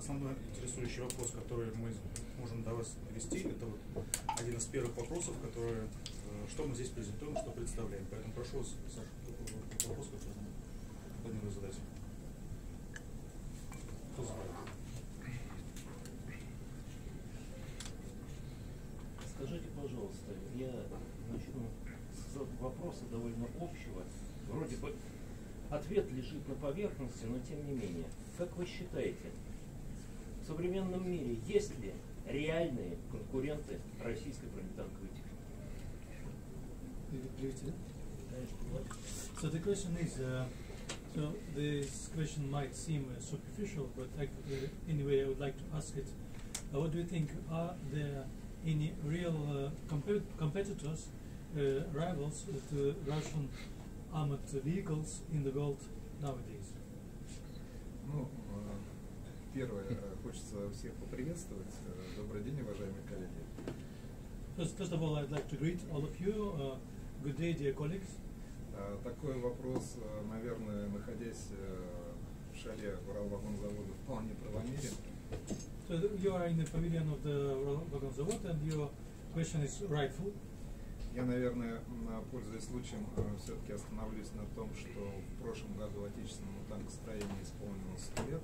основной интересующий вопрос, который мы можем до вас довести, это вот один из первых вопросов, который, что мы здесь презентуем, что представляем. Поэтому прошу вас, Саша, вопрос, который планирую задать. Кто задает? Скажите, пожалуйста, я начну с вопроса довольно общего. Вроде бы ответ лежит на поверхности, но тем не менее. Как вы считаете, в современном мире есть ли реальные конкуренты российской бронетанковой техники? So the question is, so this question might seem superficial, but anyway, I would like to ask it. What do you think? Are there any real competitors, rivals to Russian armored vehicles in the world nowadays? Ну, первое, хочется всех поприветствовать. Добрый день, уважаемые коллеги. First of all, I'd like to greet all of you. Good day, dear colleagues. Такой вопрос, наверное, находясь в шале Уралвагонзавода, вполне правомерен. So you are in the pavilion of the Uralvagonzavod, and your question is rightful. Я, наверное, пользуясь случаем, все-таки остановлюсь на том, что в прошлом году отечественному танкостроению исполнилось 100 лет.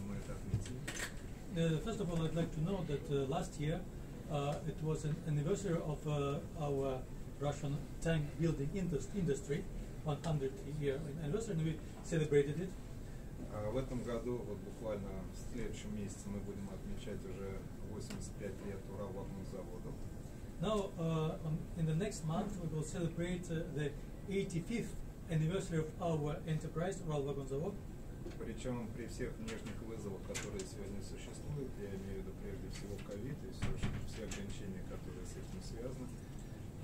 Мы это отметили. First of all, I'd like to know that last year it was an anniversary of our Russian tank building industry, 100-year anniversary, and we celebrated it. В этом году, вот буквально в следующем месяце, мы будем отмечать уже 85 лет Уралвагонзавода. Now, in the next month, we will celebrate the 85th anniversary of our enterprise, Uralvagonzavod. Причем при всех внешних вызовах, которые сегодня существуют, я имею в виду прежде всего ковид и все ограничения, которые с этим связаны,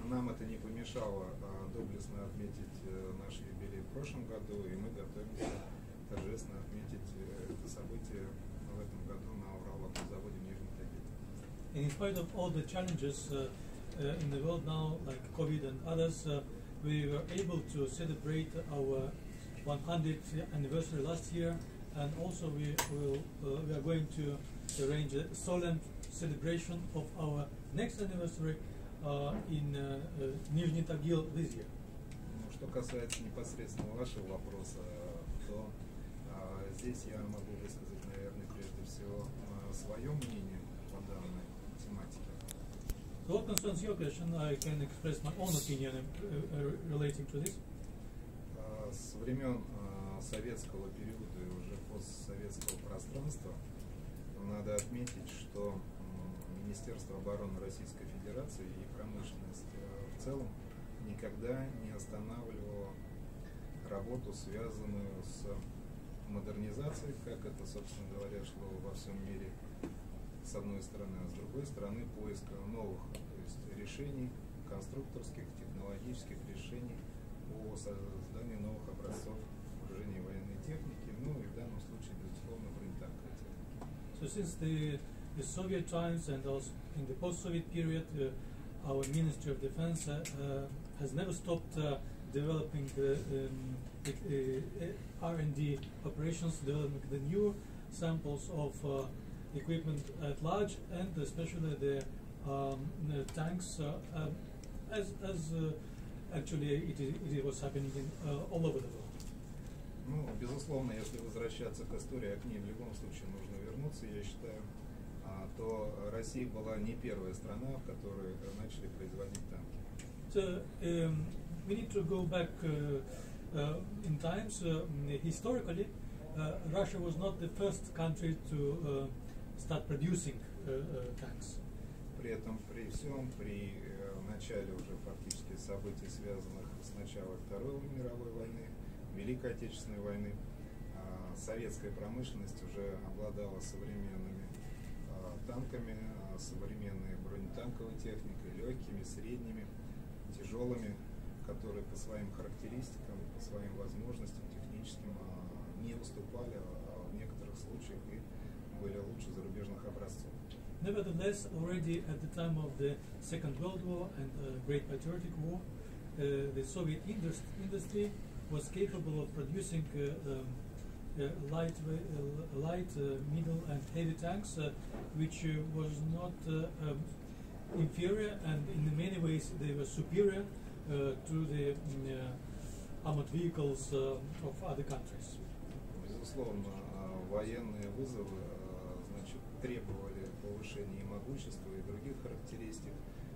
нам это не помешало доблестно отметить наш юбилей в прошлом году, и мы готовимся торжественно отметить это событие в этом году на Уралвагонзаводе в Нижнем Тагиле. And in spite of all the challenges in the world now, like COVID and others, we were able to celebrate our 100th anniversary last year, and also we are going to arrange a solemn celebration of our next anniversary in Nizhny Tagil this year. Ну, что касается непосредственно вашего вопроса, то здесь я могу высказать, наверное, прежде всего свое мнение по данной тематике. So what concerns your question, I can express my own opinion relating to this. С времен советского периода и уже постсоветского пространства надо отметить, что Министерство обороны Российской Федерации и промышленность в целом никогда не останавливало работу, связанную с модернизацией, как это, собственно говоря, шло во всем мире, с одной стороны, а с другой стороны поиска новых, то есть решений, конструкторских, технологических решений по созданию новых образцов вооружения и военной техники, ну и в данном случае, безусловно, бронетанковой техники. So since the Soviet times and also in the post-Soviet period, our Ministry of Defense has never stopped developing R&D operations, developing the new samples of equipment at large, and especially the tanks, as actually it was happening all over the world. Ну, безусловно, если возвращаться к истории, а к ней в любом случае нужно вернуться, я считаю, то Россия была не первая страна, в которой начали производить танки. So we need to go back in times. Historically, Russia was not the first country to start producing tanks. При этом, при всем, при начале уже фактически событий, связанных с началом Второй мировой войны, Великой Отечественной войны, советская промышленность уже обладала современными танками, современной бронетанковой техникой, легкими, средними, тяжелыми, которые по своим характеристикам, по своим возможностям техническим не уступали, а в некоторых случаях и были лучше зарубежных образцов. Nevertheless, already at the time of the Second World War and Great Patriotic War, the Soviet industry was capable of producing light, middle, and heavy tanks, which was not inferior, and in many ways they were superior to the armored vehicles of other countries. Безусловно, военные вызовы значит, требовали повышения и могущества, и других характеристик,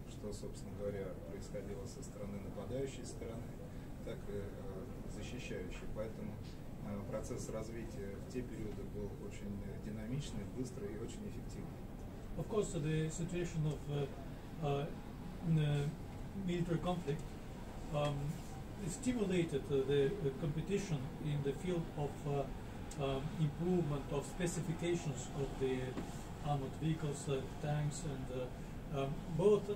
что, собственно говоря, происходило со стороны нападающей стороны, так и защищающей. Поэтому процесс развития в те периоды был очень динамичный, быстрый и очень эффективный. Of course, the situation of military conflict stimulated the competition in the field of improvement of specifications of the armored vehicles, tanks, and both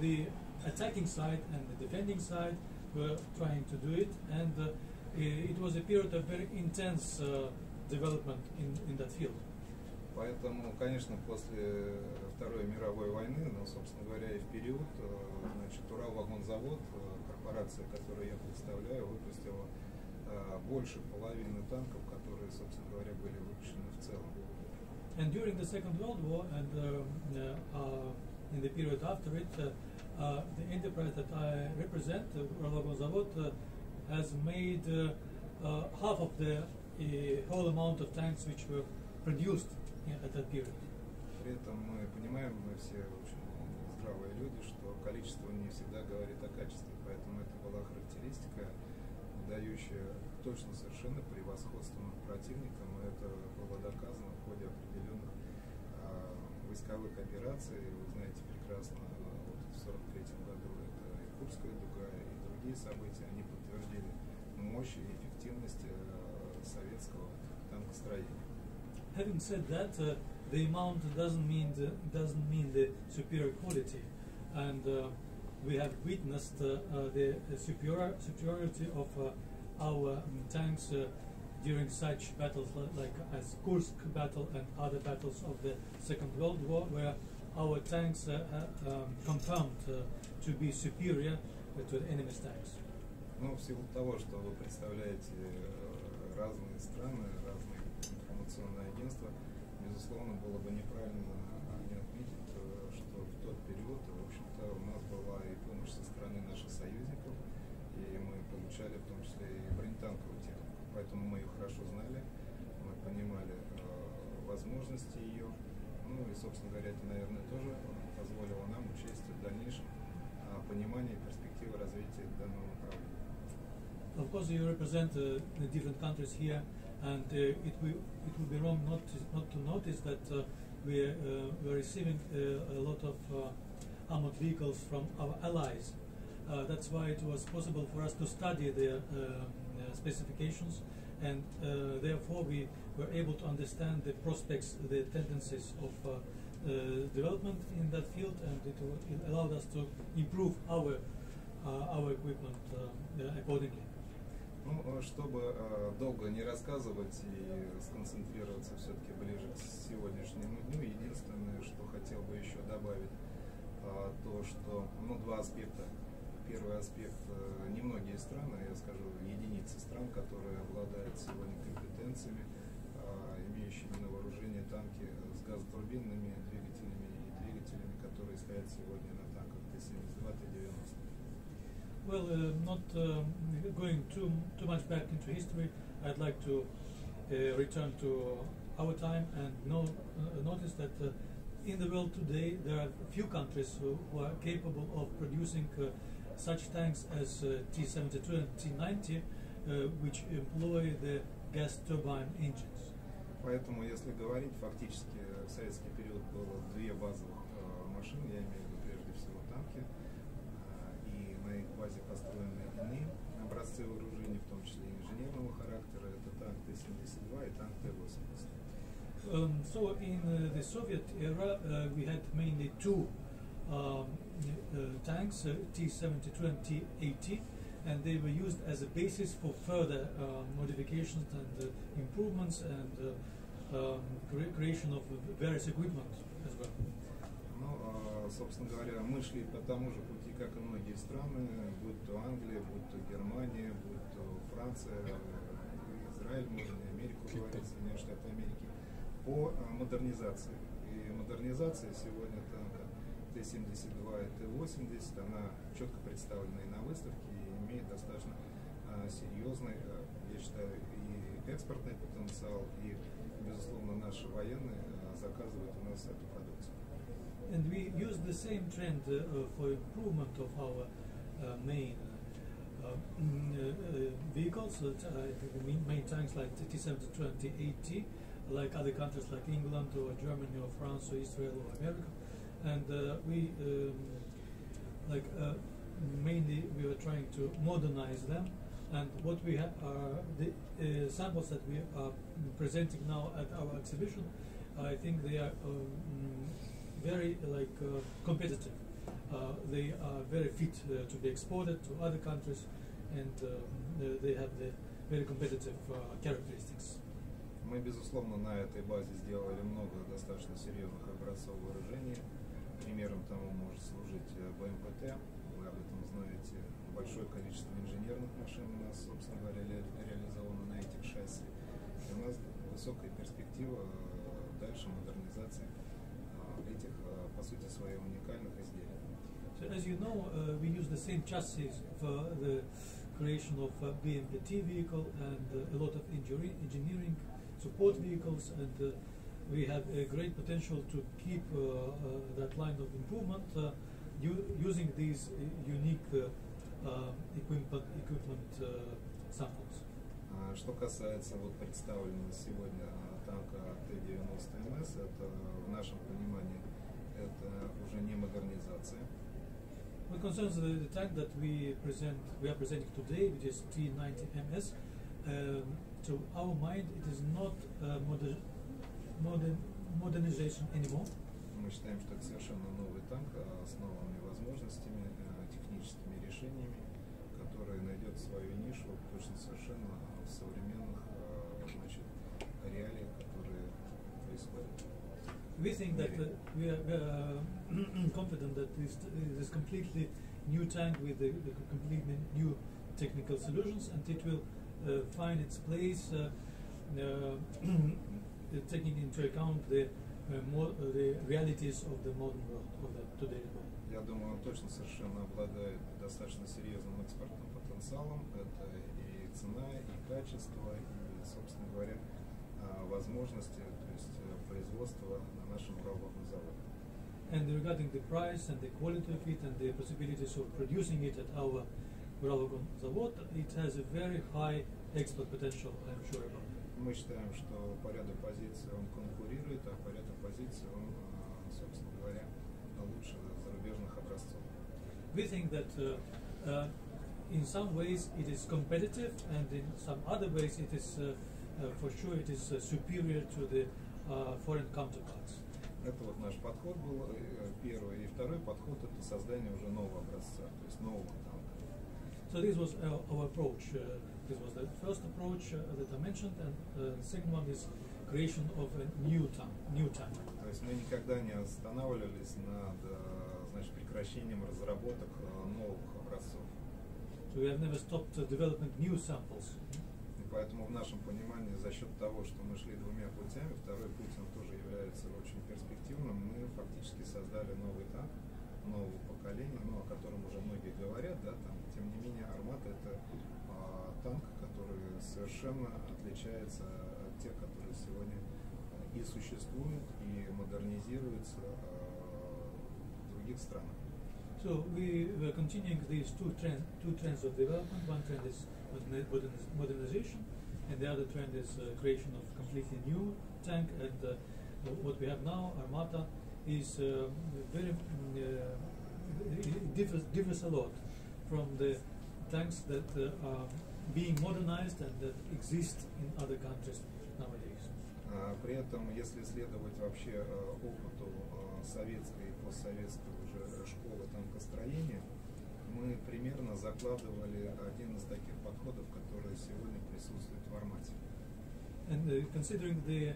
the attacking side and the defending side were trying to do it, and it was a period of very intense development in that field. Поэтому, конечно, после Второй мировой войны, ну, собственно говоря, и в период, значит, Уралвагонзавод, корпорация, которую я представляю, выпустила больше половины танков, которые, собственно говоря, были выпущены в целом. And during the Second World War and in the period after it, the enterprise that I represent, Uralvagonsavod, has made half of the whole amount of tanks which were produced at that period. При этом мы понимаем, мы все очень здравые люди, что количество не всегда говорит о качестве, поэтому это была характеристика, дающая точно совершенно превосходство над противником, и это было доказано в ходе определенных войсковых операций. Вы знаете прекрасно, вот в 1943 году это и Курская дуга, и другие события, они подтвердили мощь и эффективность советского танкостроения. Having said that, the amount doesn't mean the superior quality, and we have witnessed the superiority of our tanks during such battles like as Kursk battle and other battles of the Second World War, where our tanks confirmed to be superior to the enemy's tanks. Ну, в силу того, что вы представляете разные страны, разные информационные агентства, безусловно, было бы неправильно не отметить, что в тот период, в общем-то, у нас была и помощь со стороны наших союзников, и мы получали в том числе и бронетанковую технику. Поэтому мы ее хорошо знали, мы понимали возможности ее, ну и, собственно говоря, это, наверное, тоже позволило нам учесть в дальнейшем понимании перспективы развития данного направления. Of course, you represent the different countries here, and it would be wrong not to notice that we're receiving a lot of armored vehicles from our allies. That's why it was possible for us to study their specifications, and therefore we were able to understand the prospects, the tendencies of development in that field, and it allowed us to improve our equipment accordingly. Ну, чтобы долго не рассказывать и сконцентрироваться все-таки ближе к сегодняшнему дню, единственное, что хотел бы еще добавить, то, что, ну, два аспекта. Первый аспект, немногие страны, я скажу, единицы стран, которые обладают сегодня компетенциями, имеющими на вооружении танки с газотурбинными двигателями и двигателями, которые стоят сегодня на танках Т-72, Т-90. Well, not going too much back into history, I'd like to return to our time and notice that in the world today there are few countries who are capable of producing such tanks as T-72 and T-90, which employ the gas turbine engines. Поэтому, если говорить, фактически в советский период было две базовых машины, я имею в виду прежде всего танки, и на их базе построены иные образцы вооружений, в том числе инженерного характера. Это танк Т-72 и танк Т-80. So in the Soviet era, we had mainly two tanks, T-72 and T-80, and they were used as a basis for further modifications and improvements and creation of various equipment as well. Ну, собственно говоря, мы шли по тому же пути, как и многие страны, будь то Англия, будь то Германия, будь то Франция, Израиль, можно и Америку говорить, Соединенные Штаты Америки, по модернизации. И модернизация сегодня танка Т-72 и Т-80, она четко представлена и на выставке, и имеет достаточно серьезный, я считаю, и экспортный потенциал, и, безусловно, наши военные заказывают у нас эту продукцию. And we use the same trend for improvement of our main vehicles, the main tanks like T-72 AT, like other countries like England or Germany or France or Israel or America. And we mainly we are trying to modernize them. And what we have are the samples that we are presenting now at our exhibition. I think they are very competitive. They are very fit to be exported to other countries, and they have the very competitive characteristics. Мы, безусловно, на этой базе сделали много достаточно серьезных образцов вооружения. Примером тому может служить БМПТ. Вы об этом знаете. Большое количество инженерных машин у нас, собственно говоря, реализовано на этих шасси. И у нас высокая перспектива дальше модернизации этих, по сути, своих уникальных изделий. So as you know, we use the same chassis for the creation of BMPT vehicle and a lot of engineering support vehicles, and we have a great potential to keep that line of improvement using these unique equipment samples. Что касается представленного сегодня танка Т-90 МС, это в нашем понимании это уже не модернизация. What concerns the tank that we are presenting today, which is T-90 MS, to our mind, it is not modernization anymore. Мы считаем, что это совершенно новый танк с новыми возможностями, техническими решениями, который найдет свою нишу точно совершенно в современных реалиях, которые происходят. We think that we are confident that this completely new tank with the completely new technical solutions, and it will find its place, taking into account the realities of the modern world, of the today's world. Я думаю, он точно совершенно обладает достаточно серьезным экспортным потенциалом. Это и цена, и качество, и, собственно говоря, возможности, то есть производства на нашем уравновом заводе. And regarding the price and the quality of it and the possibilities of producing it at our Uralvagon завод, it has a very high export potential, I'm sure about it. Мы считаем, что по ряду позиций он конкурирует, а по ряду позиций он, собственно говоря, лучше зарубежных образцов. We think that in some ways it is competitive, and in some other ways it is, for sure, it is superior to the foreign counterparts. Это наш подход был первый. И второй подход – это создание уже нового образца, то есть нового танка. So this was our approach. This was the first approach that I mentioned, and the second one is creation of a new tank. То есть мы никогда не останавливались над прекращением разработок новых образцов. So we have never stopped developing new samples. И поэтому в нашем понимании за счет того, что мы шли двумя путями, второй путь он тоже является очень перспективным, мы фактически создали новый танк нового поколения, о котором уже многие говорят, тем не менее Армата это танк, который совершенно отличается от тех, которые сегодня и существуют, и модернизируются в других странах. So we were continuing these two trends of development. One trend is modernization, and the other trend is creation of completely new tank. And what we have now, Armata, is very differs a lot from the tanks that are being modernized and that exist in other countries nowadays. При этом, если следовать вообще опыту советской и постсоветской уже школы танкостроения, мы примерно закладывали один из таких подходов, который сегодня присутствует в Армате. And considering the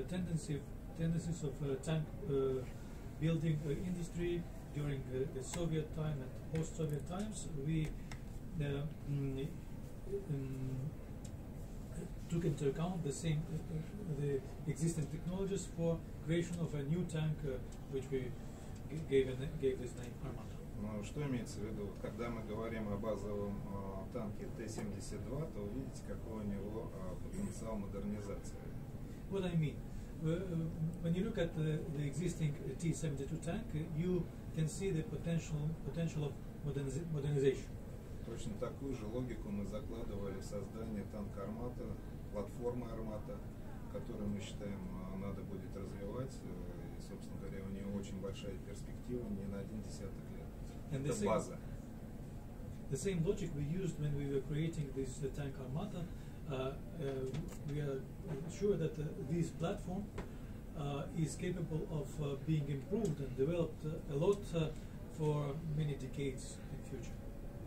tendencies of tank building industry during the Soviet time and post-Soviet times, we took into account the same the existing technologies for creation of a new tank, which we gave this name Armata. Ну, что имеется в виду? Когда мы говорим о базовом танке Т-72, то увидите, какой у него потенциал модернизации. What I mean, when you look at the existing T-72 tank, you can see the potential of modernization. Точно такую же логику мы закладывали в создание танка Армата, платформы Армата, которую мы считаем надо будет развивать. И, собственно говоря, у нее очень большая перспектива, не на 1 десяток лет. And Это база. The same logic we used when we were creating this tank Armata. We are sure that this platform is capable of being improved and developed a lot for many decades in future.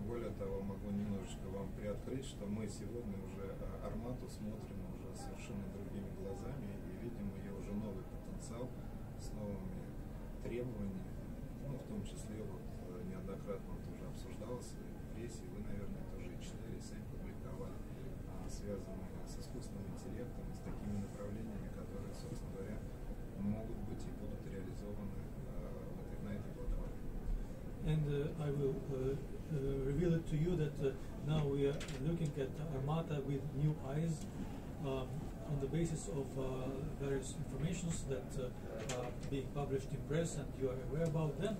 Более того, могу немножечко вам приоткрыть, что мы сегодня уже Армату смотрим уже совершенно другими глазами и видим ее уже новый потенциал с новыми требованиями, ну, в том числе вот неоднократно это уже обсуждалось в прессе, вы, наверное, тоже и читали, и сами публиковали, связанные с искусственным интеллектом, с такими направлениями, которые, собственно говоря, могут быть и будут реализованы на этой платформе. And I will reveal it to you that now we are looking at Armata with new eyes on the basis of various informations that are being published in press, and you are aware about them.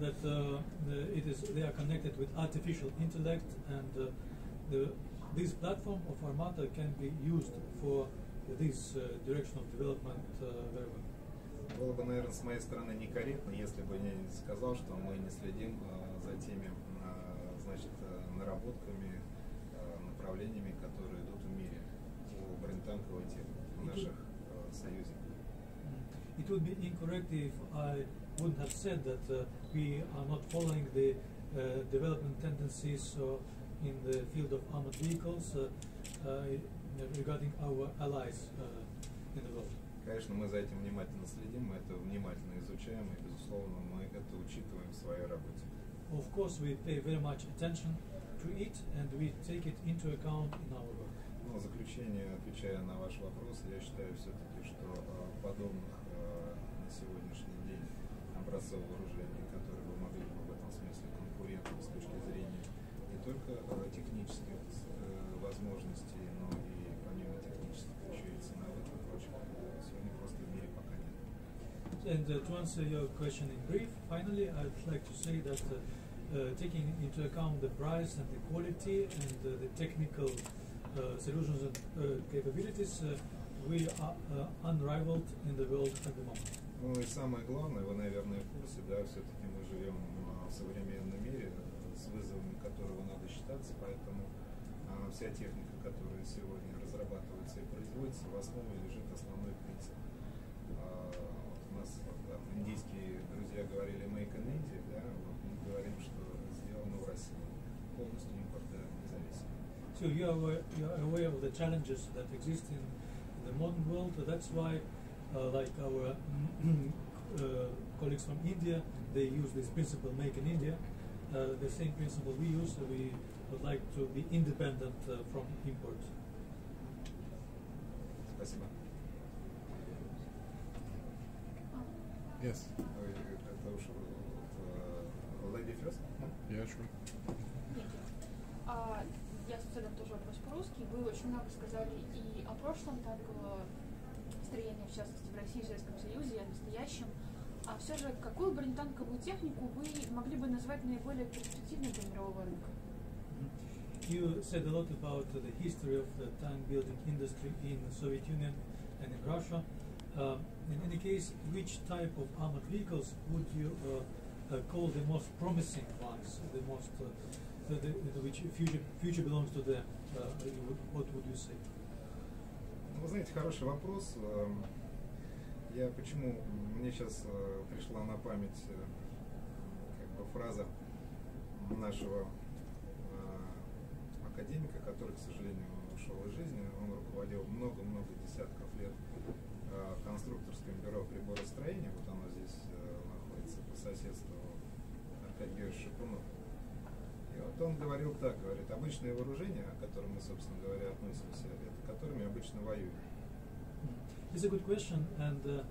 That they are connected with artificial intellect, and this platform of Armata can be used for this direction of development very well. Было бы, наверное, с моей стороны некорректно, если бы я не сказал, что мы не следим за теми, значит, наработками, направлениями, которые идут в мире по бронетанковой технике наших союзников. It would be incorrect if I wouldn't have said that we are not following the development tendencies in the field of armored vehicles regarding our allies in the world. Конечно, мы за этим внимательно следим, мы это внимательно изучаем, и, безусловно, мы это учитываем в своей работе. Of course, we pay very much attention to it, and we take it into account in our work. Ну, в заключение, отвечая на ваш вопрос, я считаю все-таки, что подобных на сегодняшний день образцов вооружений, которые бы могли бы в этом смысле конкурентны с точки зрения не только технических возможностей, но и помимо технических еще и ценовых и прочих, сегодня просто в мире пока нет. And to answer your question in brief, finally, I'd like to say that taking into account the price and the quality and the technical solutions and capabilities, we are unrivaled in the world at the moment. Ну и самое главное, вы, наверное, в курсе, да, все-таки мы живем в современном мире с вызовами, которого надо считаться, поэтому вся техника, которая сегодня разрабатывается и производится, в основе лежит основной принцип. У нас там индийские друзья говорили «make in India», да, вот мы говорим, что сделано в России, полностью импортозависимо. So you are aware of the challenges that exist in the modern world. That's why, like our colleagues from India, they use this principle "make in India." The same principle we use. We would like to be independent from imports. Спасибо. Yes. Это уж lady first? Yeah, sure. Я задам тоже вопрос по-русски. Вы очень много сказали и о прошлом танковом строении, в частности в России и Советском Союзе, и о настоящем. А все же, какую бронетанковую технику вы могли бы назвать наиболее перспективной для мирового рынка? You said a lot about the history of the tank building industry in the Soviet Union and in Russia. In any case, which type of armored vehicles would you call the most promising ones, the most which future belongs to them? What would you say? Вы знаете, хороший вопрос. Я почему мне сейчас пришла на память как бы фраза нашего академика, который, к сожалению, ушел из жизни. Он руководил много-много десятков лет конструкторским бюро приборостроения. Вот оно здесь находится по соседству, Аркадий Георгиевич Шипунов. И вот он говорил так, говорит, обычное вооружение, к которому мы, собственно говоря, относимся, это которыми обычно воюют. It's a good question, and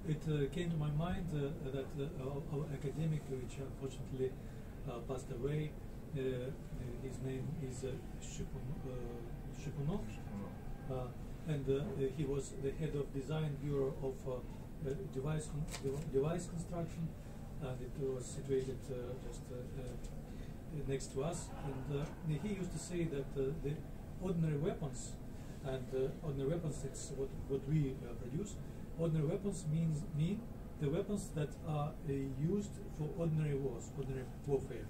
it came to my mind that our academic, which unfortunately passed away, his name is Shipunov, and he was the head of design bureau of device construction, and it was situated just next to us. And he used to say that the ordinary weapons, and ordinary weapons, it's what we produce. Ordinary weapons mean the weapons that are used for ordinary wars, ordinary warfare.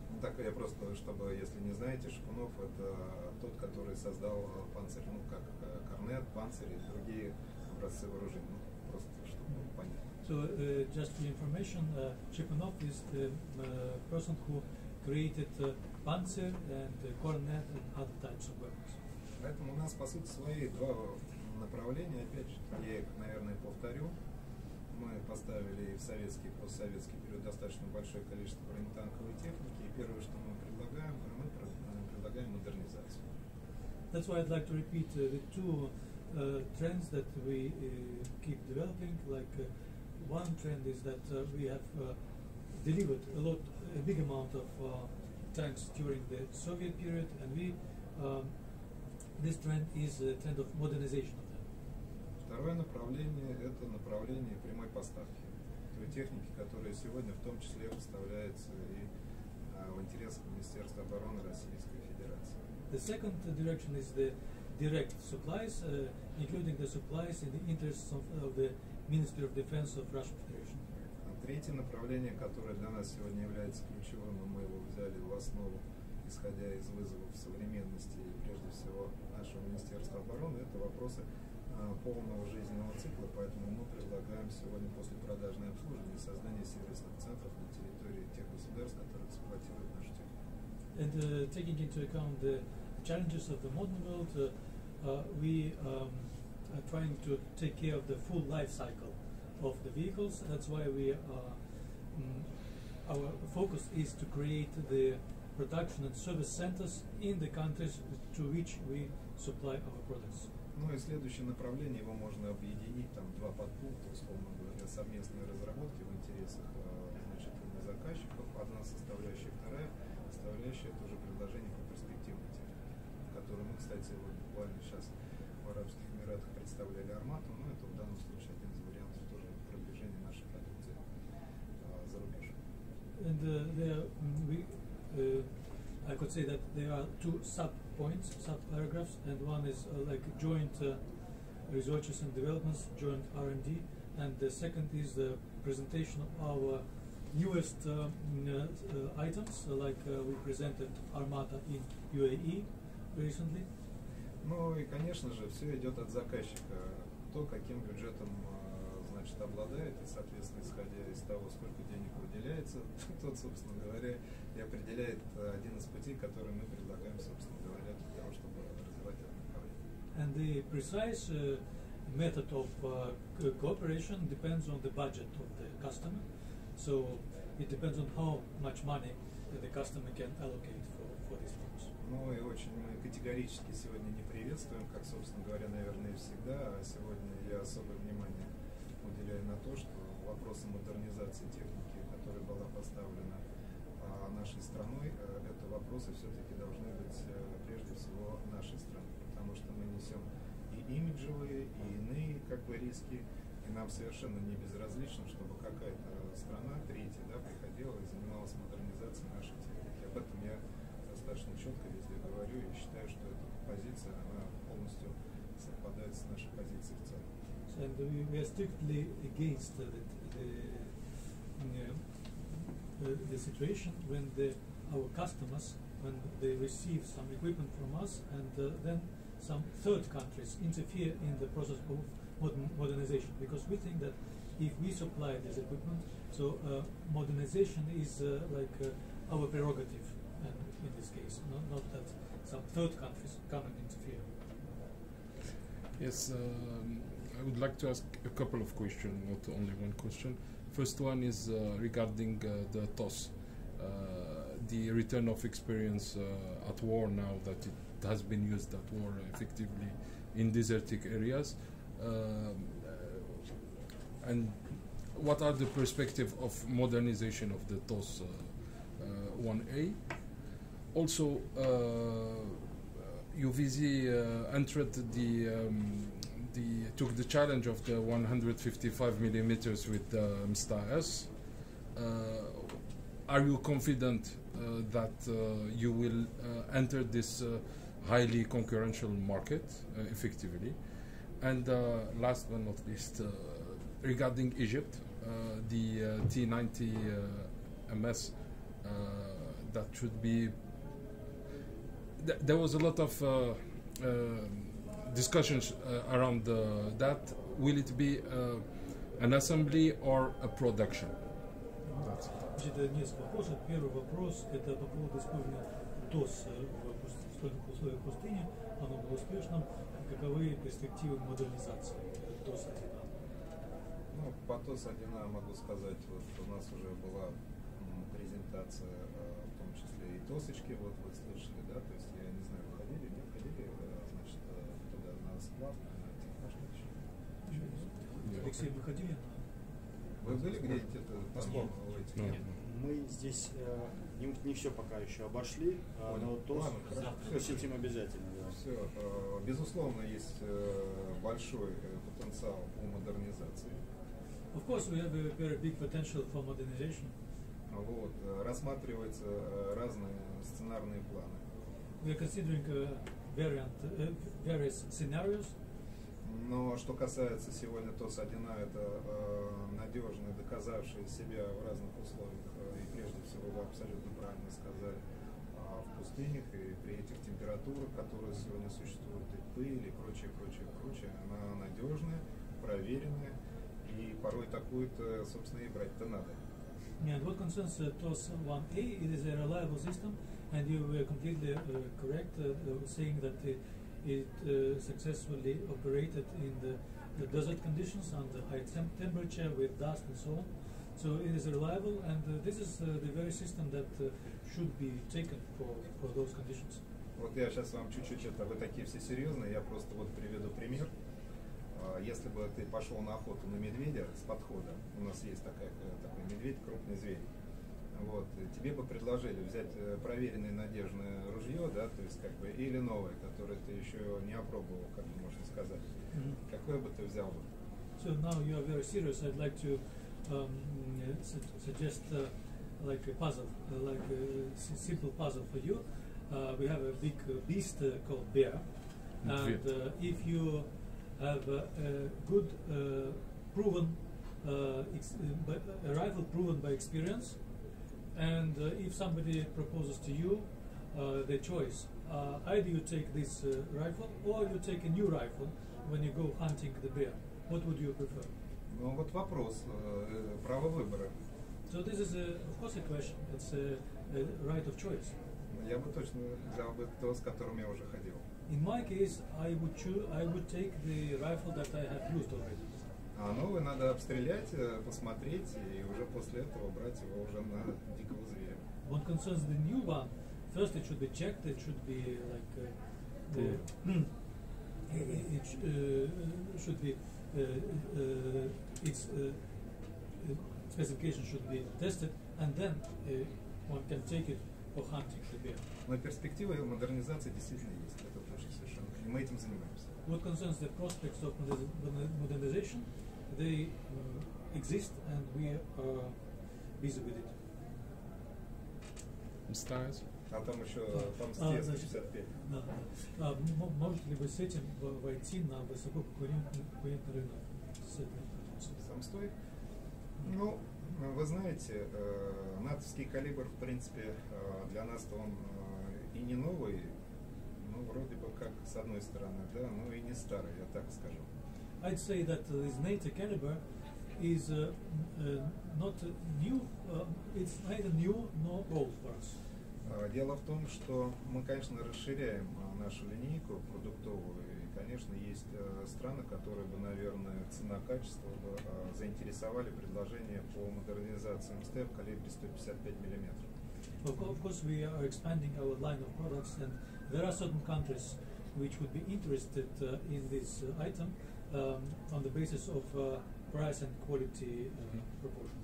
Ну, так я просто, чтобы, если не знаете, Шипунов это тот, который создал панцирь, ну, как корнет, панцирь и другие образцы вооружений, ну, просто чтобы понять. So just for information, Shipunov is the person who created Panzer and Cornet and other types of weapons. Поэтому у нас, по сути, свои два направления, опять же, я их, наверное, повторю. Мы поставили в советский и постсоветский период достаточно большое количество бронетанковой техники, и первое, что мы предлагаем модернизацию. That's why I'd like to repeat the two trends that we keep developing. Like one trend is that we have delivered a big amount of tanks during the Soviet period, and this trend is a trend of modernization of them. Второе направление – это направление прямой поставки той техники, которая сегодня в том числе поставляется и в интересах Министерства обороны Российской Федерации. The second direction is the direct supplies, including the supplies in the interests of the Ministry of Defense of Russian Federation. Третье направление, которое для нас сегодня является ключевым, и мы его взяли в основу, исходя из вызовов современности и прежде всего нашего Министерства обороны, это вопросы полного жизненного цикла, поэтому мы предлагаем сегодня послепродажное обслуживание и создание сервисных центров на территории тех государств, которые эксплуатируют нашу технику. And taking into account the challenges of the modern world, we are trying to take care of the full life cycle of the vehicles. That's why our focus is to create the production and service centers in the countries to which we supply our products. Ну и следующее направление, его можно объединить, там два подпункта, условно говоря, совместные разработки в интересах заказчиков, одна составляющая, вторая составляющая – это уже предложение по перспективной технике, которую мы, кстати, вот буквально сейчас в Арабских Эмиратах представляли Армату, но это в данном случае один из вариантов тоже продвижения нашей продукции за рубеж. And I could say that there are two sub-points, sub-paragraphs, and one is like joint researches and developments, joint R&D, and the second is the presentation of our newest items, like we presented Armata in UAE recently. Ну и, конечно же, все идет от заказчика, то, каким бюджетом значит, обладает, и, соответственно, исходя из того, сколько денег выделяется, тот, собственно говоря, и определяет один из путей, который мы предлагаем, собственно говоря, для того, чтобы развивать это направление. And the precise method of cooperation depends on the budget of the customer. So it depends on how much money the customer can allocate for this purpose. Ну и очень мы категорически сегодня не приветствуем, как, собственно говоря, наверное, и всегда. А сегодня я особое внимание уделяю на то, что вопросы модернизации техники, которая была поставлена нашей страной, это вопросы все-таки должны быть прежде всего нашей страны, потому что мы несем и имиджевые, и иные как бы риски, и нам совершенно не безразлично, чтобы какая-то страна, третья, да, приходила и занималась модернизацией нашей техники. Об этом я достаточно четко везде говорю и считаю, что эта позиция, она полностью совпадает с нашей позицией в целом. And we are strictly against the situation when our customers, when they receive some equipment from us, and then some third countries interfere in the process of modernization, because we think that if we supply this equipment, so modernization is our prerogative, and in this case, not that some third countries come and interfere. Yes, I would like to ask a couple of questions, not only one question. First one is regarding the TOS. the return of experience at war now that it has been used at war effectively in desertic areas, and what are the perspectives of modernization of the TOS 1A? Also, UVZ entered took the challenge of the 155 millimeters with the MSTA-S. Are you confident that you will enter this highly concurrential market effectively? And last but not least, regarding Egypt, the T90 MS that should be. There was a lot of discussions around that. Will it be an assembly or a production? That's it. Значит, несколько вопросов. Первый вопрос – это по поводу использования ТОС в стольных условиях пустыни. Оно было успешным. Каковы перспективы модернизации ТОС 1А? Ну, по ТОС 1А могу сказать, вот у нас уже была презентация, в том числе и ТОСочки, вот вы слышали, да, то есть я не знаю, ходили, не ходили, значит, туда на сплав, на техношник еще. Алексей, вы ходили? Вы были где-то там? Нет. Мы здесь не все пока еще обошли, но ТОС посетим обязательно. Да. Все, безусловно, есть большой потенциал по модернизации. Of course, we have a very big potential for modernization. Вот, рассматриваются разные сценарные планы. We are considering various scenarios. Но что касается сегодня ТОС 1А, это надежные, доказавшие себя в разных условиях, и прежде всего вы абсолютно правильно сказали, в пустынях и при этих температурах, которые сегодня существуют, и пыль, и прочее, она надежная, проверенная, и порой такую-то, собственно, и брать-то надо. And what concerns TOS 1A, it is a reliable system, and you were completely correct saying that it successfully operated in the desert conditions under high temperature with dust and so on. So it is reliable, and this is the very system that should be taken for those conditions. Вот я сейчас вам чуть-чуть, вы такие все серьезные, я просто вот приведу пример. Если бы ты пошел на охоту на медведя с подхода, у нас есть такой медведь, крупный зверь, вот, тебе бы предложили взять проверенное надежное ружье, да, то есть как бы, или новое, которое ты еще не опробовал, как бы можно сказать. Какое бы ты взял бы? So now you are very serious. I'd like to suggest like a puzzle, like a simple puzzle for you. We have a big beast called bear, and if you have a good proven a rifle proven by experience, and if somebody proposes to you the choice, either you take this rifle or you take a new rifle when you go hunting the bear, what would you prefer? Ну вот вопрос, право выбора. So this is of course a question. It's a right of choice. Я бы точно взял бы то, с которым я уже ходил. In my case, I would take the rifle that I have used already. А новый надо обстрелять, посмотреть, и уже после этого брать его уже на дикого зверя. What concerns the new one, first it should be checked. It should be like should be its specification should be tested, and then one can take it for hunting the bear. Но перспективы модернизации действительно есть, это точно совершенно. И мы этим занимаемся. What concerns the prospects of modernization, they exist, and we are busy with it. Stars. А там еще там с 55. Можете ли вы с этим войти на высококонкурентный рынок? Сам стоит? Ну, вы знаете, натовский калибр, в принципе, для нас-то он и не новый, ну, вроде бы как с одной стороны, да, но и не старый, я так скажу. I'd say that this NATO caliber is not new, it's neither new nor old for us. Дело в том, что мы, конечно, расширяем нашу линейку продуктовую, и, конечно, есть страны, которые бы, наверное, цена-качество заинтересовали предложение по модернизации МСТ в калибре 155 мм. Of course, we are expanding our line of products, and there are certain countries which would be interested in this item on the basis of price and quality proportion.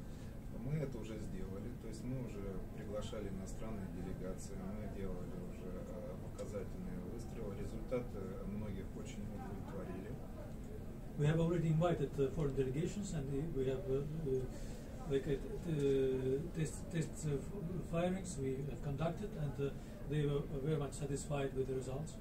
Мы это уже сделали, то есть мы уже приглашали иностранные делегации, мы делали уже показательные выстрелы, результаты многих очень удовлетворили. We have already invited foreign delegations, and we have test firings we have conducted, and they were very much satisfied with the results.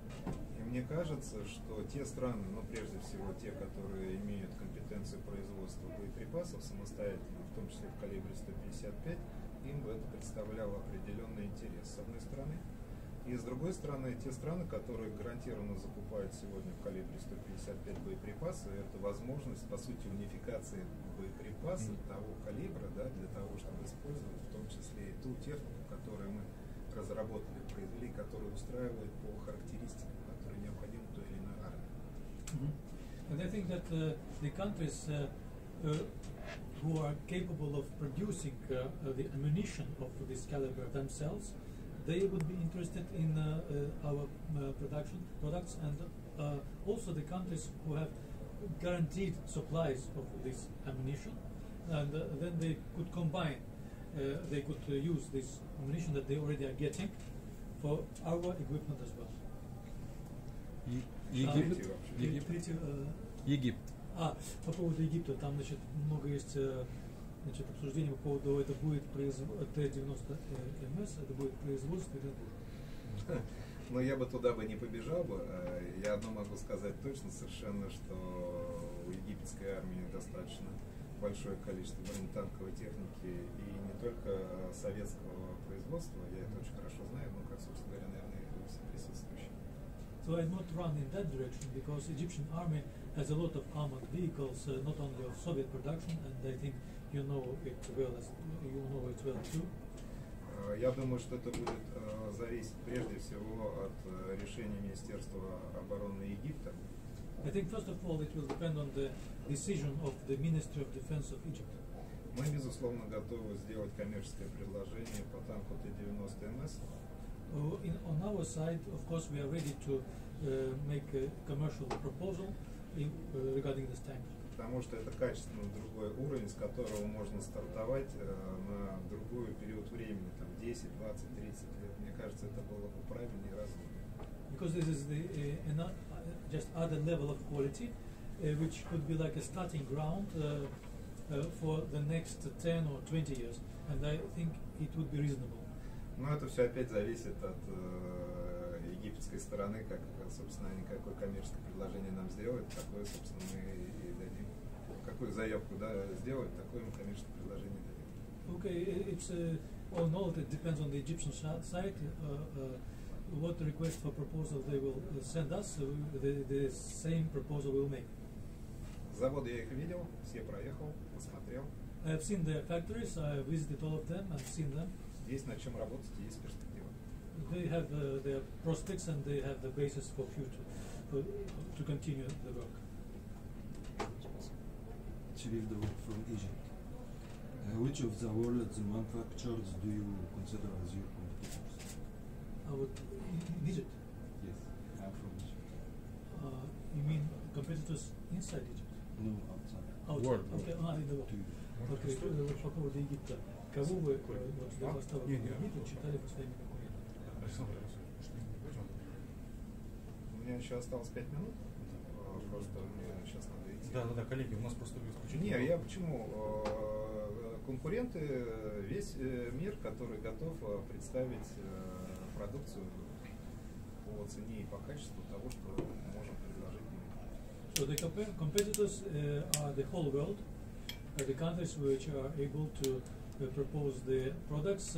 И мне кажется, что те страны, ну прежде всего те, которые имеют компетенцию производства боеприпасов самостоятельно, в том числе в калибре 155, им бы это представляло определенный интерес с одной стороны. И с другой стороны, те страны, которые гарантированно закупают сегодня в калибре 155 боеприпасы, это возможность, по сути, унификации боеприпасов того калибра, да, для того, чтобы использовать в том числе и ту технику, которую мы разработали, произвели, которая устраивает по характеристикам, которые необходимы той или иной армии. And I think that the countries who are capable of producing the ammunition of this caliber themselves, they would be interested in our products, and also the countries who have guaranteed supplies of this ammunition, and then they could combine, they could use this ammunition that they already are getting for our equipment as well. Египет. По поводу Египта, там, значит, много есть обсуждений по поводу, это будет Т-90 МС, это будет производство или нет? Но я бы туда бы не побежал бы. Я одно могу сказать точно совершенно, что у египетской армии достаточно большое количество бронетанковой техники, и не только советского производства, я это очень хорошо знаю, но как, собственно говоря, наверное, и все присутствующие. So I not run in that direction because Egyptian army has a lot of armored vehicles, not only of Soviet production, and I think you know it well too. Я думаю, что это будет зависеть прежде всего от решения Министерства обороны Египта. I think first of all it will depend on the decision of the Ministry of Defense of Egypt. Мы, безусловно, готовы сделать коммерческое предложение по танку Т-90 МС. On our side, of course, we are ready to make a commercial proposal regarding this tank. Потому что это качественно другой уровень, с которого можно стартовать на другой период времени, там 10, 20, 30 лет. Мне кажется, это было бы правильнее и разумнее. Because this is the just other level of quality, which could be like a starting ground for the next 10 or 20 years, and I think it would be reasonable. Но это все опять зависит от египетской стороны, как, собственно, они какое коммерческое предложение нам сделают, такое, собственно, мы и дадим. Какую заявку, да, сделают, такое мы коммерческое предложение дадим. Okay, it's all in all, it depends on the Egyptian side. What request for proposal they will send us, the same proposal we'll make. Заводы я их видел, все проехал, посмотрел. I have seen their factories, I have visited all of them and seen them. Есть над чем работать, есть перспектива. They have their prospects and they have the basis for future, to continue the work. From Egypt. Which of the world's manufacturers do you consider as your competitors? In Egypt? Yes, I'm from Egypt. You mean competitors inside Egypt? No, outside. World. Okay, in the world. Okay, по поводу Египта. Кого вы для поставок в Египте считали бы своими конкурентами? У меня еще осталось 5 минут. Просто мне сейчас надо идти. Да, коллеги, у нас просто исключительно. Не, я почему? Конкуренты, весь мир, который готов представить продукцию по цене и по качеству того, что мы можем предложить им. So the competitors are the whole world, the countries which are able to propose the products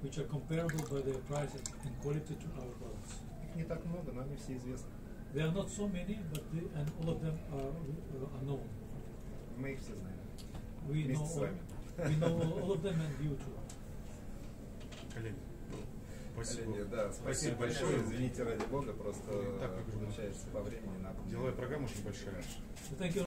which are comparable by their price and quality to our products. Их не так много, но они все известны. There are not so many, but and all of them are known. Мы их все знаем. We know Вместе с вами. we know all of them and you too. Коллеги, спасибо. Коллеги, да, спасибо большое. Извините, ради бога, просто Так, получается по времени надо. Деловая программа очень большая. Thank you.